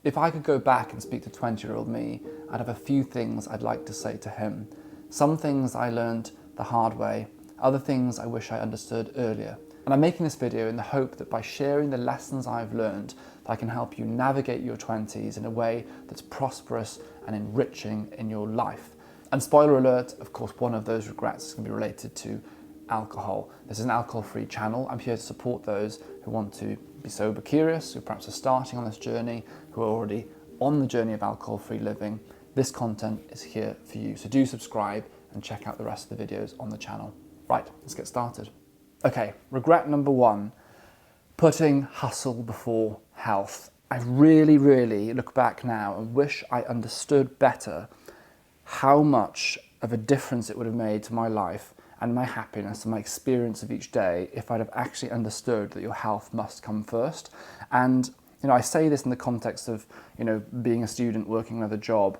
If I could go back and speak to 20-year-old me, I'd have a few things I'd like to say to him. Some things I learned the hard way, other things I wish I understood earlier. And I'm making this video in the hope that by sharing the lessons I've learned, that I can help you navigate your 20s in a way that's prosperous and enriching in your life. And spoiler alert, of course, one of those regrets is going to be related to alcohol. This is an alcohol-free channel. I'm here to support those who want to be sober curious, who perhaps are starting on this journey, who are already on the journey of alcohol-free living. This content is here for you. So do subscribe and check out the rest of the videos on the channel. Right, let's get started. Okay, regret number one, putting hustle before health. I really look back now and wish I understood better how much of a difference it would have made to my life and my happiness and my experience of each day if I'd have actually understood that your health must come first. And I say this in the context of being a student, working another job,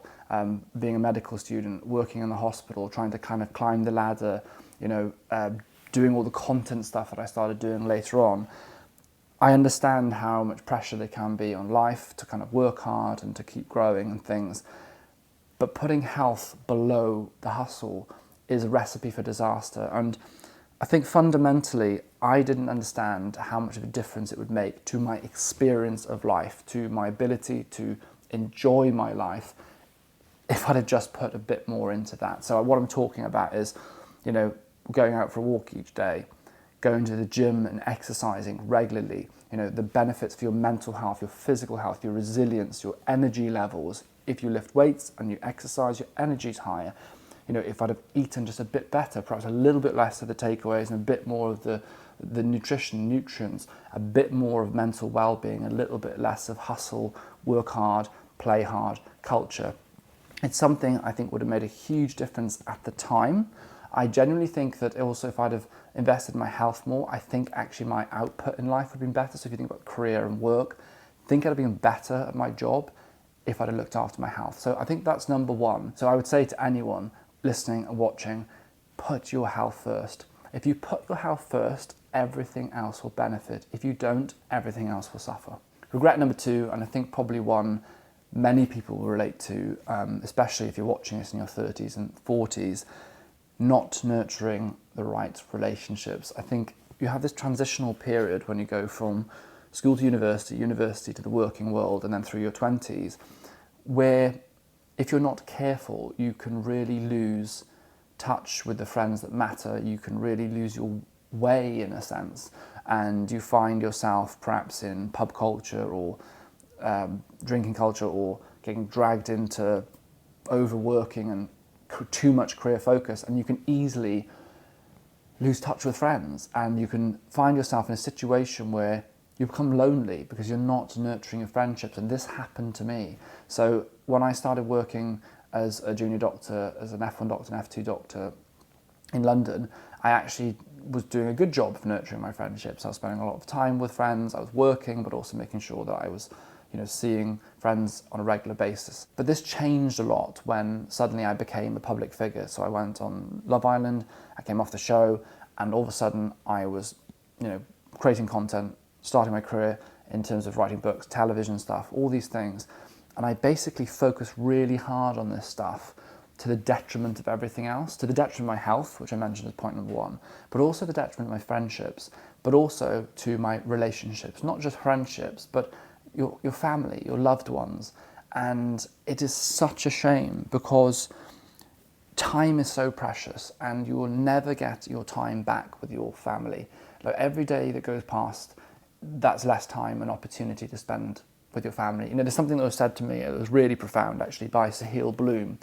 being a medical student, working in the hospital, trying to kind of climb the ladder, doing all the content stuff that I started doing later on. I understand how much pressure there can be on life to kind of work hard and to keep growing and things. But putting health below the hustle is a recipe for disaster. And I think fundamentally, I didn't understand how much of a difference it would make to my experience of life, to my ability to enjoy my life, if I'd have just put a bit more into that. So what I'm talking about is, going out for a walk each day, going to the gym and exercising regularly, the benefits for your mental health, your physical health, your resilience, your energy levels. If you lift weights and you exercise, your energy's higher. If I'd have eaten just a bit better, perhaps a little bit less of the takeaways and a bit more of the nutrients, a bit more of mental well-being, a little bit less of hustle, work hard, play hard culture. It's something I think would have made a huge difference at the time. I genuinely think that also if I'd have invested in my health more, I think actually my output in life would have been better. So if you think about career and work, I think I'd have been better at my job if I'd have looked after my health. So I think that's number one. So I would say to anyone listening and watching, put your health first. If you put your health first, everything else will benefit. If you don't, everything else will suffer. Regret number two, and I think probably one many people will relate to, especially if you're watching this in your 30s and 40s, not nurturing the right relationships. I think you have this transitional period when you go from school to university to the working world, and then through your 20s, where if you're not careful, you can really lose touch with the friends that matter. You can really lose your way in a sense, and you find yourself perhaps in pub culture or drinking culture, or getting dragged into overworking and too much career focus, and you can easily lose touch with friends, and you can find yourself in a situation where you become lonely because you're not nurturing your friendships. And this happened to me. So when I started working as a junior doctor, as an F1 doctor and F2 doctor in London, I actually was doing a good job of nurturing my friendships. I was spending a lot of time with friends, I was working, but also making sure that I was seeing friends on a regular basis. But this changed a lot when suddenly I became a public figure. So I went on Love Island, I came off the show, and all of a sudden I was, creating content, starting my career in terms of writing books, television stuff, all these things. And I basically focused really hard on this stuff to the detriment of everything else, to the detriment of my health, which I mentioned as point number one, but also the detriment of my friendships, but also to my relationships, not just friendships, but your family, your loved ones. And it is such a shame because time is so precious and you will never get your time back with your family. Like every day that goes past, that's less time and opportunity to spend with your family. There's something that was said to me, it was really profound actually, by Sahil Bloom,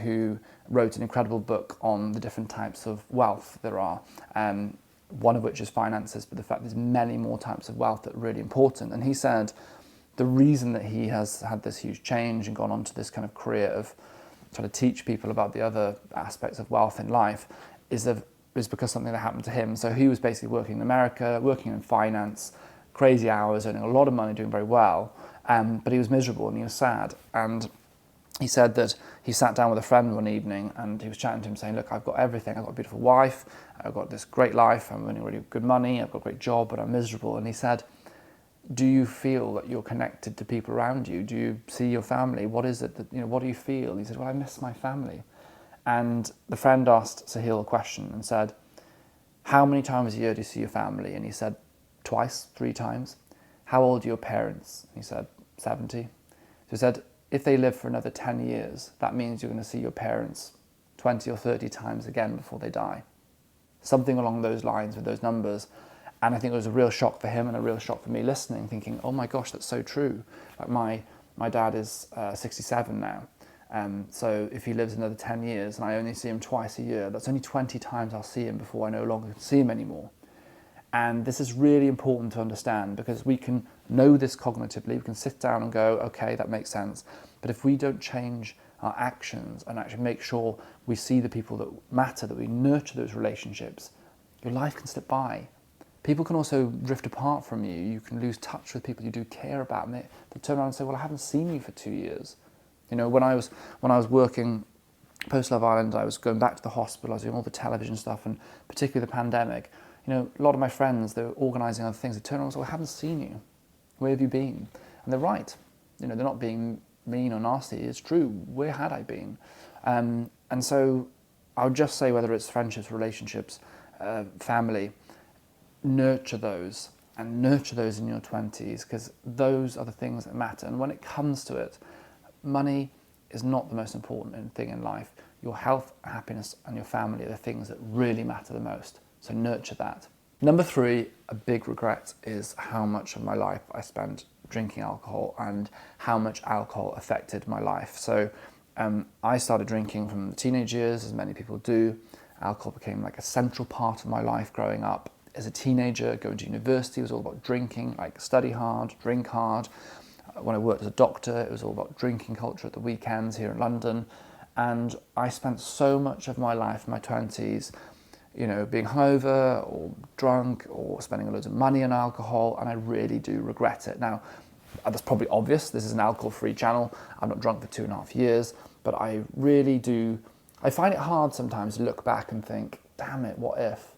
who wrote an incredible book on the different types of wealth there are. One of which is finances, but the fact there's many more types of wealth that are really important. And he said the reason that he has had this huge change and gone on to this kind of career of trying to teach people about the other aspects of wealth in life is because something that happened to him. So he was basically working in America, working in finance, crazy hours, earning a lot of money, doing very well, but he was miserable and he was sad. And he said that he sat down with a friend one evening and he was chatting to him saying, look, I've got everything. I've got a beautiful wife, I've got this great life, I'm earning really good money, I've got a great job, but I'm miserable. And he said, Do you feel that you're connected to people around you? Do you see your family? What is it that, what do you feel? And he said, well, I miss my family. And the friend asked Sahil a question and said, how many times a year do you see your family? And he said, twice, 3 times. How old are your parents? And he said, 70. So he said, if they live for another 10 years, that means you're going to see your parents 20 or 30 times again before they die. Something along those lines with those numbers. And I think it was a real shock for him and a real shock for me listening, thinking, oh my gosh, that's so true. Like my dad is 67 now. So if he lives another 10 years and I only see him twice a year, that's only 20 times I'll see him before I no longer see him anymore. And this is really important to understand, because we can know this cognitively, we can sit down and go, okay, that makes sense. But if we don't change our actions and actually make sure we see the people that matter, that we nurture those relationships, your life can slip by. People can also drift apart from you. You can lose touch with people you do care about, and they turn around and say, well, I haven't seen you for 2 years. When I was working post-Love Island, I was going back to the hospital, I was doing all the television stuff, and particularly the pandemic. A lot of my friends, they were organising other things. They turned around and said, well, I haven't seen you. Where have you been? And they're right. They're not being mean or nasty. It's true. Where had I been? And so I would just say, whether it's friendships, relationships, family, nurture those, and nurture those in your 20s, because those are the things that matter. And when it comes to it, money is not the most important thing in life. Your health, happiness, and your family are the things that really matter the most. So nurture that. Number 3, a big regret, is how much of my life I spent drinking alcohol and how much alcohol affected my life. So I started drinking from the teenage years, as many people do. Alcohol became like a central part of my life growing up. As a teenager, going to university was all about drinking, like study hard, drink hard. When I worked as a doctor, it was all about drinking culture at the weekends here in London. And I spent so much of my life in my 20s, being hungover or drunk or spending loads of money on alcohol, and I really do regret it. Now, that's probably obvious. This is an alcohol-free channel. I'm not drunk for 2.5 years, but I really do. I find it hard sometimes to look back and think, damn it, what if?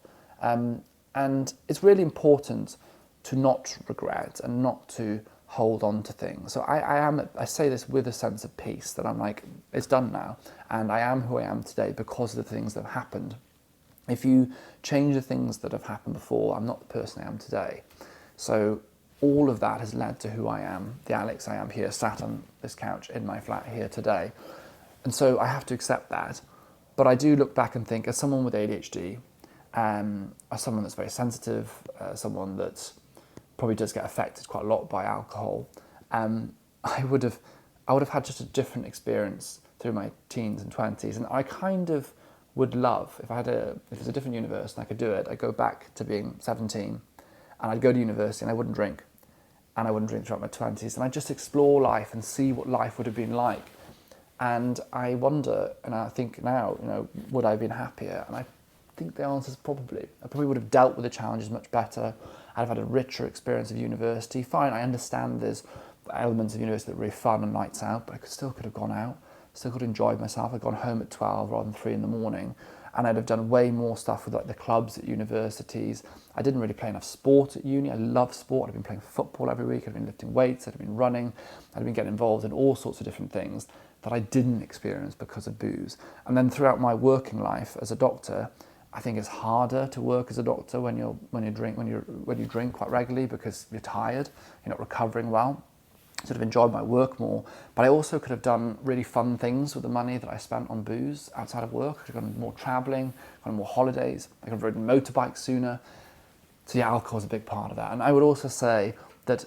And it's really important to not regret and not to hold on to things. So I say this with a sense of peace, that I'm like, it's done now, and I am who I am today because of the things that have happened. If you change the things that have happened before, I'm not the person I am today. So all of that has led to who I am, the Alex I am here, sat on this couch in my flat here today. And so I have to accept that. But I do look back and think, as someone with ADHD, as someone that's very sensitive, someone that probably does get affected quite a lot by alcohol, I would have had just a different experience through my teens and 20s. And I kind of would love, if it was a different universe and I could do it, I'd go back to being 17 and I'd go to university and I wouldn't drink. And I wouldn't drink throughout my 20s. And I'd just explore life and see what life would have been like. And I wonder, and I think now, would I have been happier? And I think the answer is probably. I probably would have dealt with the challenges much better. I'd have had a richer experience of university. Fine, I understand there's elements of university that are really fun and nights out, but I still could have gone out, still could have enjoyed myself. I'd gone home at 12 rather than 3 in the morning. And I'd have done way more stuff with like the clubs at universities. I didn't really play enough sport at uni. I love sport. I'd been playing football every week. I'd been lifting weights. I'd been running. I'd been getting involved in all sorts of different things that I didn't experience because of booze. And then throughout my working life as a doctor, I think it's harder to work as a doctor when you drink quite regularly, because you're tired, you're not recovering well. Sort of enjoyed my work more, but I also could have done really fun things with the money that I spent on booze outside of work. I could have gone more travelling, gone on more holidays. I could have ridden motorbikes sooner. So yeah, alcohol is a big part of that. And I would also say that,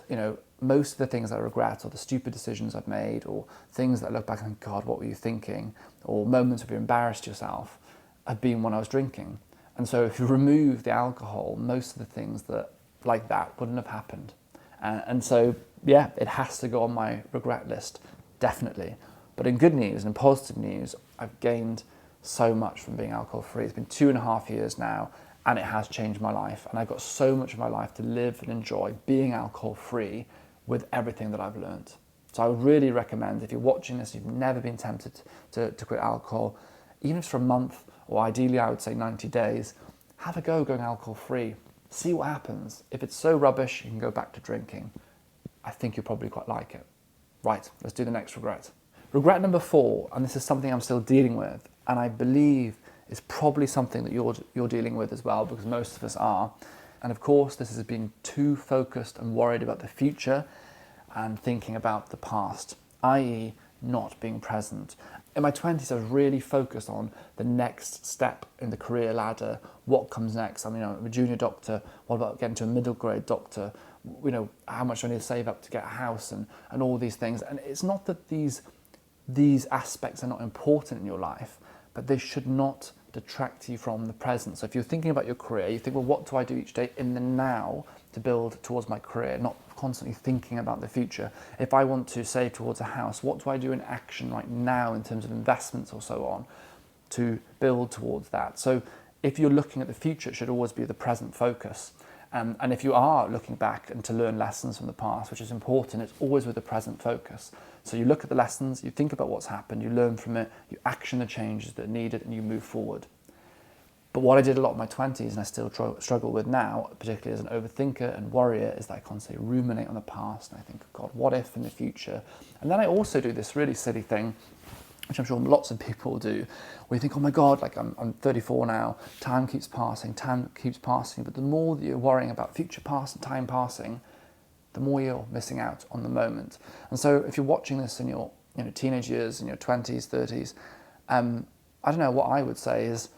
most of the things I regret, or the stupid decisions I've made, or things that I look back and think, God, what were you thinking? Or moments where you embarrassed yourself, have been when I was drinking. And so if you remove the alcohol, most of the things that like that wouldn't have happened. And so, yeah, it has to go on my regret list, definitely. But in good news and in positive news, I've gained so much from being alcohol-free. It's been 2.5 years now, and it has changed my life. And I've got so much of my life to live and enjoy being alcohol-free with everything that I've learned. So I would really recommend, if you're watching this, you've never been tempted to quit alcohol, even if it's for a month, or ideally I would say 90 days, have a go going alcohol-free. See what happens. If it's so rubbish, you can go back to drinking. I think you'll probably quite like it. Right, let's do the next regret. Regret number 4, and this is something I'm still dealing with, and I believe is probably something that you're dealing with as well, because most of us are. And of course, this is being too focused and worried about the future and thinking about the past, i.e. not being present. In my 20s, I was really focused on the next step in the career ladder. What comes next? I mean, I'm a junior doctor. What about getting to a middle grade doctor? You know, how much do I need to save up to get a house and all these things? And it's not that these aspects are not important in your life, but they should not detract you from the present. So if you're thinking about your career, you think, well, what do I do each day in the now to build towards my career, not constantly thinking about the future. If I want to save towards a house, what do I do in action right now in terms of investments or so on to build towards that? So if you're looking at the future, it should always be the present focus. And if you are looking back and to learn lessons from the past, which is important, it's always with the present focus. So you look at the lessons, you think about what's happened, you learn from it, you action the changes that are needed, and you move forward. But what I did a lot in my 20s, and I still struggle with now, particularly as an overthinker and worrier, is that I constantly ruminate on the past, and I think, God, what if in the future? And then I also do this really silly thing, which I'm sure lots of people do, where you think, oh my God, like I'm 34 now, time keeps passing, but the more that you're worrying about future past and time passing, the more you're missing out on the moment. And so if you're watching this in your teenage years, in your 20s, 30s, I don't know, what I would say is,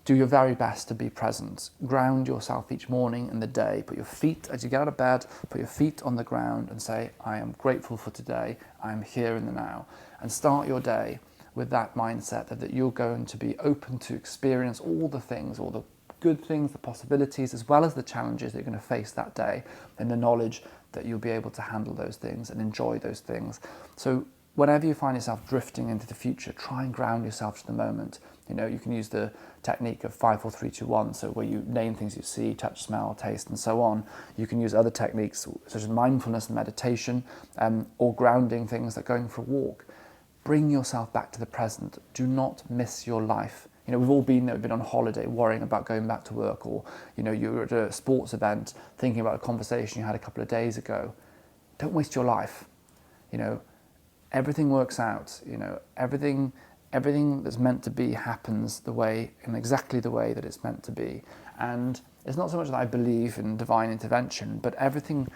do your very best to be present. Ground yourself each morning in the day. Put your feet, as you get out of bed, put your feet on the ground and say, I am grateful for today. I am here in the now. And start your day with that mindset that you're going to be open to experience all the things, all the good things, the possibilities, as well as the challenges that you're going to face that day, and the knowledge that you'll be able to handle those things and enjoy those things. So whenever you find yourself drifting into the future, try and ground yourself to the moment. You can use the technique of 5, 4, 3, 2, 1, so where you name things you see, touch, smell, taste, and so on. You can use other techniques such as mindfulness and meditation, or grounding things like going for a walk. Bring yourself back to the present. Do not miss your life. We've all been there, we've been on holiday worrying about going back to work, or you're at a sports event thinking about a conversation you had a couple of days ago. Don't waste your life. Everything works out. Everything that's meant to be happens in exactly the way that it's meant to be. And it's not so much that I believe in divine intervention, but everything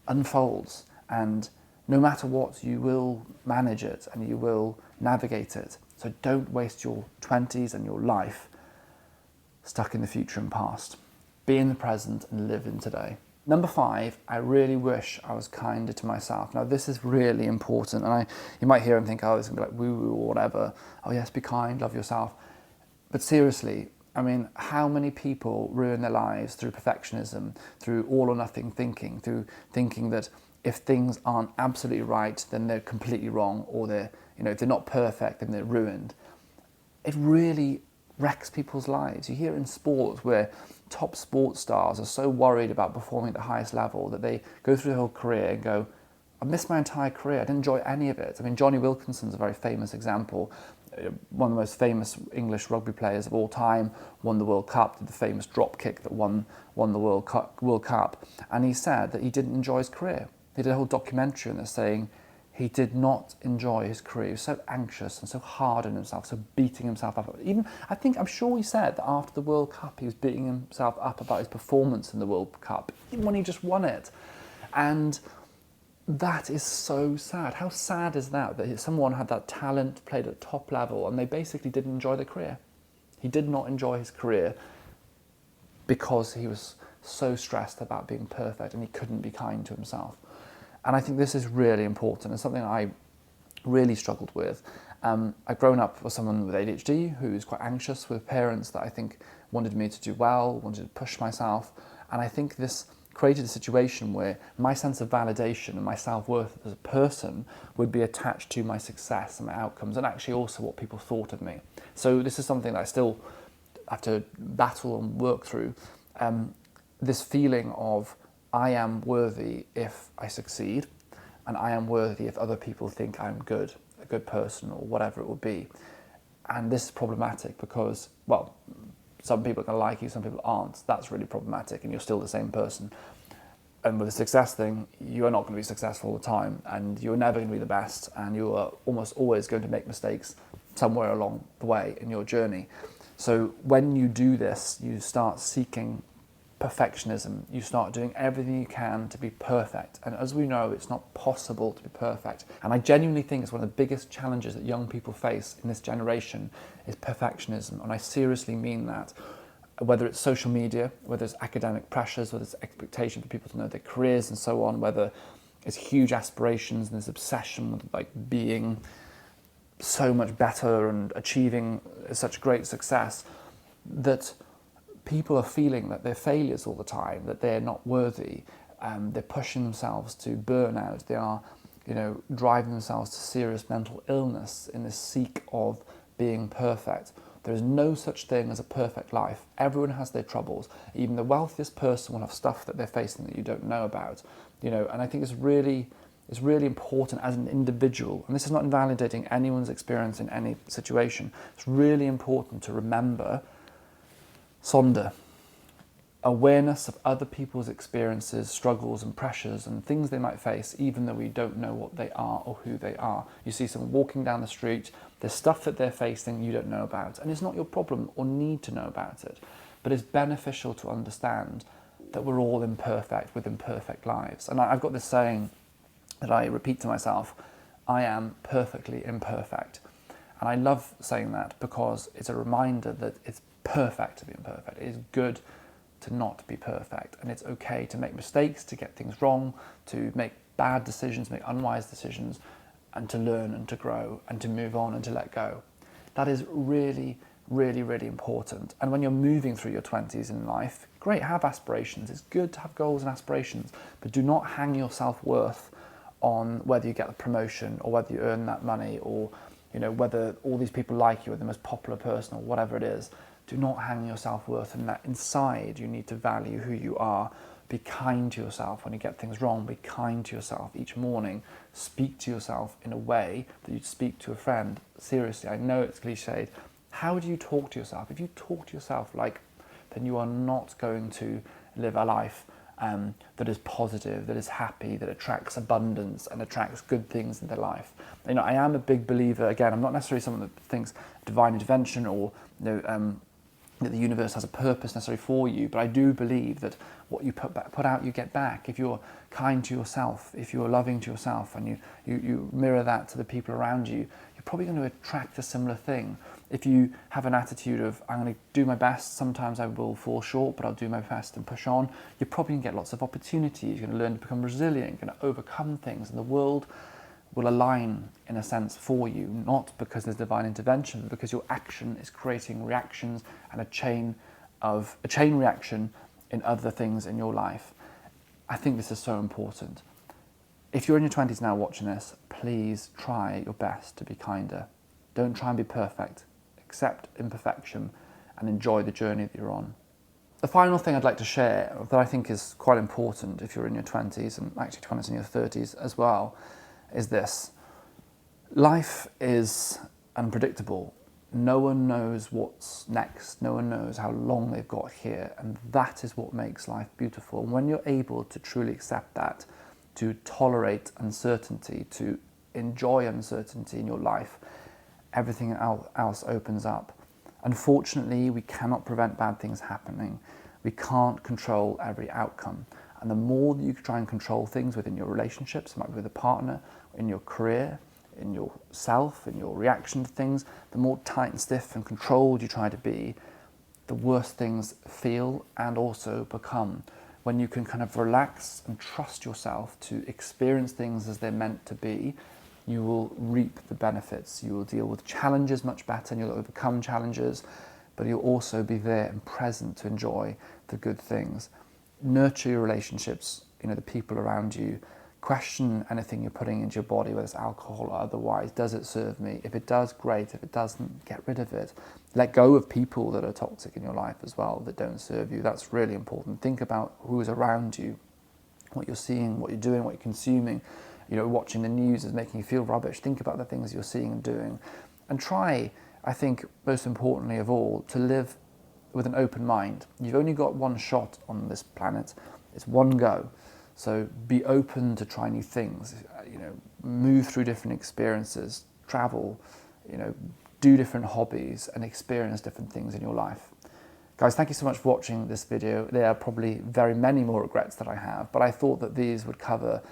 unfolds, and no matter what, you will manage it and you will navigate it. So don't waste your 20s and your life stuck in the future and past. Be in the present and live in today. Number 5, I really wish I was kinder to myself. Now, this is really important, and you might hear and think, oh, it's going to be like woo-woo or whatever. Oh, yes, be kind, love yourself. But seriously, I mean, how many people ruin their lives through perfectionism, through all or nothing thinking, through thinking that if things aren't absolutely right, then they're completely wrong, or if they're not perfect, then they're ruined. It really wrecks people's lives. You hear in sports where top sports stars are so worried about performing at the highest level that they go through their whole career and go, I've missed my entire career, I didn't enjoy any of it. I mean, Johnny Wilkinson's a very famous example, one of the most famous English rugby players of all time, won the World Cup, did the famous drop kick that won the World Cup, and he said that he didn't enjoy his career. He did a whole documentary on this saying he did not enjoy his career. He was so anxious and so hard on himself, so beating himself up. I'm sure he said that after the World Cup, he was beating himself up about his performance in the World Cup, even when he just won it. And that is so sad. How sad is that someone had that talent, played at top level, and they basically didn't enjoy their career? He did not enjoy his career because he was so stressed about being perfect and he couldn't be kind to himself. And I think this is really important. It's something I really struggled with. I've grown up with someone with ADHD who's quite anxious, with parents that I think wanted me to do well, wanted to push myself. And I think this created a situation where my sense of validation and my self-worth as a person would be attached to my success and my outcomes, and actually also what people thought of me. So this is something that I still have to battle and work through. This feeling of I am worthy if I succeed, and I am worthy if other people think I'm good, a good person, or whatever it will be. And this is problematic because, well, some people are going to like you, some people aren't. That's really problematic, and you're still the same person. And with the success thing, you are not going to be successful all the time, and you're never going to be the best, and you are almost always going to make mistakes somewhere along the way in your journey. So when you do this, you start seeking perfectionism. You start doing everything you can to be perfect. And as we know, it's not possible to be perfect. And I genuinely think it's one of the biggest challenges that young people face in this generation is perfectionism. And I seriously mean that. Whether it's social media, whether it's academic pressures, whether it's expectation for people to know their careers and so on, whether it's huge aspirations and this obsession with like being so much better and achieving such great success, that people are feeling that they're failures all the time, that they're not worthy. They're pushing themselves to burnout. They are, driving themselves to serious mental illness in this seek of being perfect. There is no such thing as a perfect life. Everyone has their troubles. Even the wealthiest person will have stuff that they're facing that you don't know about. And I think it's really important as an individual, and this is not invalidating anyone's experience in any situation. It's really important to remember Sonder, awareness of other people's experiences, struggles and pressures and things they might face, even though we don't know what they are or who they are. You see someone walking down the street, there's stuff that they're facing you don't know about, and it's not your problem or need to know about it, but it's beneficial to understand that we're all imperfect with imperfect lives. And I've got this saying that I repeat to myself: I am perfectly imperfect. And I love saying that because it's a reminder that it's perfect to be imperfect. It is good to not be perfect, and it's okay to make mistakes, to get things wrong, to make bad decisions, make unwise decisions, and to learn and to grow and to move on and to let go. That is really, really, really important. And when you're moving through your 20s in life, great, have aspirations. It's good to have goals and aspirations, but do not hang your self-worth on whether you get the promotion or whether you earn that money or whether all these people like you or the most popular person or whatever it is. Do not hang your self-worth in that. Inside, you need to value who you are. Be kind to yourself when you get things wrong. Be kind to yourself each morning. Speak to yourself in a way that you'd speak to a friend. Seriously, I know it's cliched. How do you talk to yourself? If you talk to yourself then you are not going to live a life that is positive, that is happy, that attracts abundance and attracts good things in their life. I am a big believer, again, I'm not necessarily someone that thinks divine intervention or that the universe has a purpose necessarily for you, but I do believe that what you put out, you get back. If you're kind to yourself, if you're loving to yourself, and you mirror that to the people around you, you're probably going to attract a similar thing. If you have an attitude of, I'm going to do my best, sometimes I will fall short, but I'll do my best and push on, you're probably going to get lots of opportunities. You're going to learn to become resilient, you're going to overcome things, and the world will align in a sense for you, not because there's divine intervention, but because your action is creating reactions and a chain reaction in other things in your life. I think this is so important. If you're in your 20s now watching this, please try your best to be kinder. Don't try and be perfect. Accept imperfection and enjoy the journey that you're on. The final thing I'd like to share that I think is quite important if you're in your 20s and actually 20s and your 30s as well is this. Life is unpredictable. No one knows what's next. No one knows how long they've got here. And that is what makes life beautiful. And when you're able to truly accept that, to tolerate uncertainty, to enjoy uncertainty in your life, everything else opens up. Unfortunately, we cannot prevent bad things happening. We can't control every outcome. And the more that you try and control things within your relationships, it might be with a partner, in your career, in yourself, in your reaction to things, the more tight and stiff and controlled you try to be, the worse things feel and also become. When you can kind of relax and trust yourself to experience things as they're meant to be, you will reap the benefits. You will deal with challenges much better and you'll overcome challenges, but you'll also be there and present to enjoy the good things. Nurture your relationships, the people around you. Question anything you're putting into your body, whether it's alcohol or otherwise. Does it serve me? If it does, great. If it doesn't, get rid of it. Let go of people that are toxic in your life as well, that don't serve you. That's really important. Think about who is around you, what you're seeing, what you're doing, what you're consuming. Watching the news is making you feel rubbish. Think about the things you're seeing and doing. And try, I think, most importantly of all, to live with an open mind. You've only got one shot on this planet. It's one go. So be open to try new things, move through different experiences, travel, do different hobbies and experience different things in your life. Guys, thank you so much for watching this video. There are probably very many more regrets that I have, but I thought that these would cover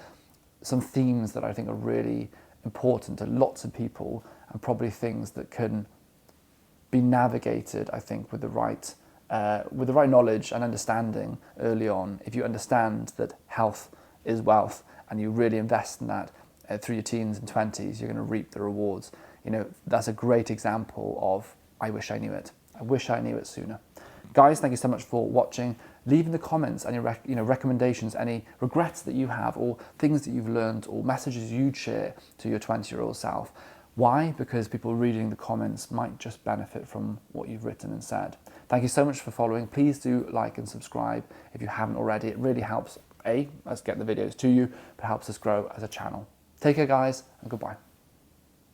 some themes that I think are really important to lots of people, and probably things that can be navigated, I think, with the right knowledge and understanding early on. If you understand that health is wealth and you really invest in that through your teens and 20s, you're going to reap the rewards. That's a great example of, I wish I knew it. I wish I knew it sooner. Guys, thank you so much for watching. Leave in the comments any recommendations, any regrets that you have, or things that you've learned, or messages you'd share to your 20-year-old self. Why? Because people reading the comments might just benefit from what you've written and said. Thank you so much for following. Please do like and subscribe if you haven't already. It really helps, us get the videos to you, but helps us grow as a channel. Take care, guys, and goodbye.